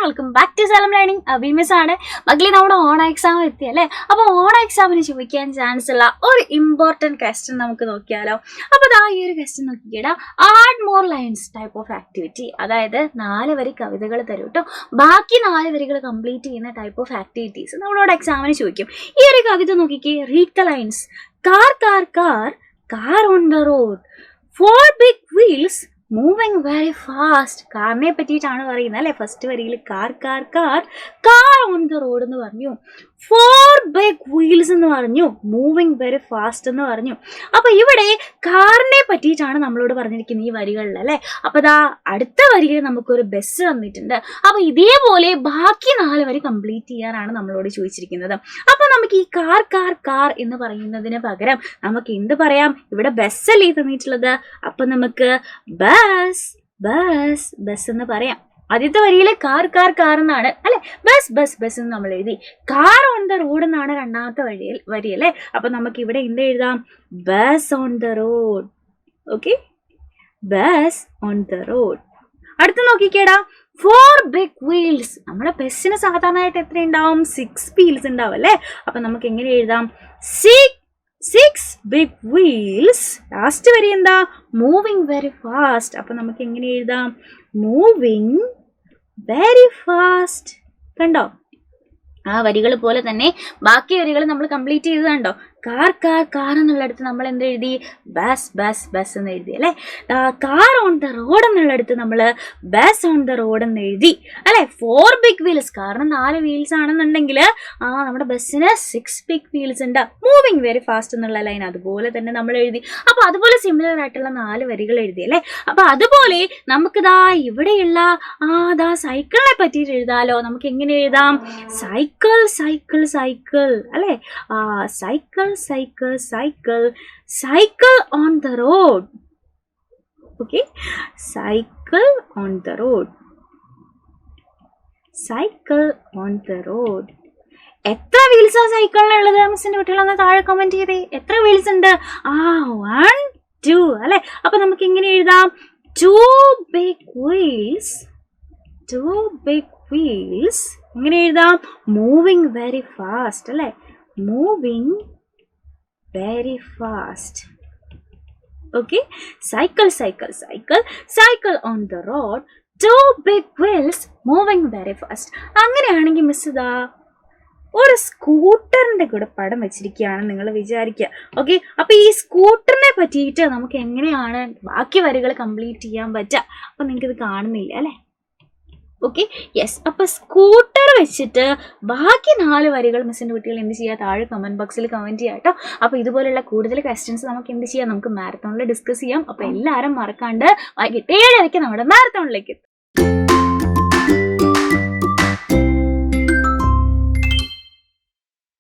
Welcome back to സലം learning. അഭിമിസ് ആണ് മക്കളെ. നമ്മുടെ ഓൺ എക്സാം എത്തി അല്ലേ? അപ്പോൾ ഓൺ എക്സാമിന് ചോദിക്കാൻ ചാൻസ് ഉള്ള ഒരു ഇമ്പോർട്ടൻറ്റ് ക്വസ്റ്റ്യൻ നമുക്ക് നോക്കിയാലോ. അപ്പോൾ ഇതാ ഈ ഒരു ക്വസ്റ്റ്യൻ നോക്കിക്കേടാ. Add more lines type of activity, അതായത് 4 വരി കവിതകൾ തരും കേട്ടോ. ബാക്കി 4 വരികൾ കംപ്ലീറ്റ് ചെയ്യുന്ന ടൈപ്പ് ഓഫ് ആക്ടിവിറ്റീസ് നമ്മളോട് എക്സാമിന് ചോദിക്കും. ഈ ഒരു കവിത നോക്കിക്കേ. Read the lines. Car car car car on the road, 4 big wheels moving very fast. കാറിനെ പറ്റിയിട്ടാണ് പറയുന്നത് അല്ലേ? ഫസ്റ്റ് വരിയിൽ car car car car on the road എന്ന് പറഞ്ഞു, 4 ബിഗ് വീൽസ് എന്ന് പറഞ്ഞു, മൂവിങ് വെരി ഫാസ്റ്റ് എന്ന് പറഞ്ഞു. അപ്പൊ ഇവിടെ കാറിനെ പറ്റിയിട്ടാണ് നമ്മളോട് പറഞ്ഞിരിക്കുന്നത് ഈ വരികളിൽ അല്ലേ? അപ്പൊ ദാ അടുത്ത വരിയിൽ നമുക്കൊരു ബസ് തന്നിട്ടുണ്ട്. അപ്പൊ ഇതേപോലെ ബാക്കി 4 വരി കംപ്ലീറ്റ് ചെയ്യാനാണ് നമ്മളോട് ചോദിച്ചിരിക്കുന്നത്. അപ്പൊ നമുക്ക് ഈ കാർ കാർ കാർ എന്ന് പറയുന്നതിന് പകരം നമുക്ക് എന്ത് പറയാം? ഇവിടെ ബസ് അല്ലേ തന്നിട്ടുള്ളത്, അപ്പൊ നമുക്ക് ബസ് ബസ് ബസ് എന്ന് പറയാം. ആദ്യത്തെ വരിയിൽ കാർ കാർ കാർ എന്നാണ് അല്ലെ? ബസ് ബസ് ബസ് എന്ന് നമ്മൾ എഴുതി. കാർ ഓൺ ദ റോഡ് എന്നാണ് രണ്ടാമത്തെ വരി അല്ലെ? അപ്പൊ നമുക്ക് ഇവിടെ എന്ത് എഴുതാം? Bus on the road. Okay, bus on the road. അടുത്ത് നോക്കിക്കേടാ. 4 ബിഗ് വീൽസ്. നമ്മുടെ ബസ്സിന് സാധാരണയായിട്ട് എത്ര ഉണ്ടാവും? 6 വീൽസ് ഉണ്ടാവും അല്ലേ? അപ്പൊ നമുക്ക് എങ്ങനെ എഴുതാം? 6 ബിഗ് വീൽസ്. ലാസ്റ്റ് വരി എന്താ? Moving very fast. അപ്പൊ നമുക്ക് എങ്ങനെ എഴുതാം? Moving very fast. കണ്ടോ? ആ വരികൾ പോലെ തന്നെ ബാക്കി വരികൾ നമ്മൾ കംപ്ലീറ്റ് ചെയ്ത് കണ്ടോ? കാർ കാർ കാർ എന്നുള്ളടത്ത് നമ്മൾ എന്ത് എഴുതി? ബസ് ബസ് ബസ് എന്ന് എഴുതി അല്ലേ? കാർ ഓൺ ദ റോഡ് എന്നുള്ളടത്ത് നമ്മൾ ബസ് ഓൺ ദ റോഡ് എന്ന് എഴുതി അല്ലെ? 4 ബിഗ് വീൽസ്, കാരണം 4 വീൽസ് ആണെന്നുണ്ടെങ്കിൽ നമ്മുടെ ബസ്സിന് 6 ബിഗ് വീൽസ് ഉണ്ട്. മൂവിങ് വെരി ഫാസ്റ്റ് എന്നുള്ള ലൈൻ അതുപോലെ തന്നെ നമ്മൾ എഴുതി. അപ്പൊ അതുപോലെ സിമിലർ ആയിട്ടുള്ള 4 വരികൾ എഴുതി അല്ലേ? അപ്പൊ അതുപോലെ നമുക്കിതാ ഇവിടെയുള്ള ദാ സൈക്കിളിനെ പറ്റിയിട്ട് എഴുതാലോ. നമുക്ക് എങ്ങനെ എഴുതാം? സൈക്കിൾ സൈക്കിൾ സൈക്കിൾ അല്ലെ? Cycle cycle cycle cycle on the road. Okay, cycle on the road, cycle on the road. എത്ര വീൽസ് ആ സൈക്കിളിനുള്ളത്? മിസ്സിന്റെ കുട്ടികളൊന്ന് താഴെ കമന്റ് ചെയ്തേ. എത്ര വീൽസ് ഉണ്ട്? 1 2 അല്ലെ? അപ്പൊ നമുക്ക് എങ്ങനെ എഴുതാം? 2 big wheels, 2 big wheels. എങ്ങനെ എഴുതാം? മൂവിങ് വെരി ഫാസ്റ്റ് അല്ലെ? Moving very fast. Okay, cycle cycle cycle cycle on the road, 2 big wheels moving very fast. അങ്ങനെയാണെങ്കിൽ മിസ് ഇതാ ഒരു സ്കൂട്ടറിന്റെ കൂടെ പടം വെച്ചിരിക്കുകയാണെന്ന് നിങ്ങൾ വിചാരിക്കുക. ഓക്കെ, അപ്പൊ ഈ സ്കൂട്ടറിനെ പറ്റിയിട്ട് നമുക്ക് എങ്ങനെയാണ് ബാക്കി വരികൾ കംപ്ലീറ്റ് ചെയ്യാൻ പറ്റുക? അപ്പൊ നിങ്ങൾക്ക് ഇത് കാണുന്നില്ല അല്ലെ? Okay, yes. അപ്പൊ സ്കൂട്ടർ വെച്ചിട്ട് ബാക്കി 4 വരികൾ മിസ്സിന്റെ കുട്ടികൾ എന്ത് ചെയ്യുക? താഴെ കമന്റ് ബോക്സിൽ കമന്റ് ചെയ്യാം കേട്ടോ. അപ്പൊ ഇതുപോലുള്ള കൂടുതൽ ക്വസ്റ്റ്യൻസ് നമുക്ക് എന്ത് ചെയ്യാം? നമുക്ക് മാരത്തോണിൽ ഡിസ്കസ് ചെയ്യാം. അപ്പൊ എല്ലാവരും മറക്കാണ്ട് വൈകിട്ട് 7:30 നമ്മുടെ മാരത്തോണിലേക്ക്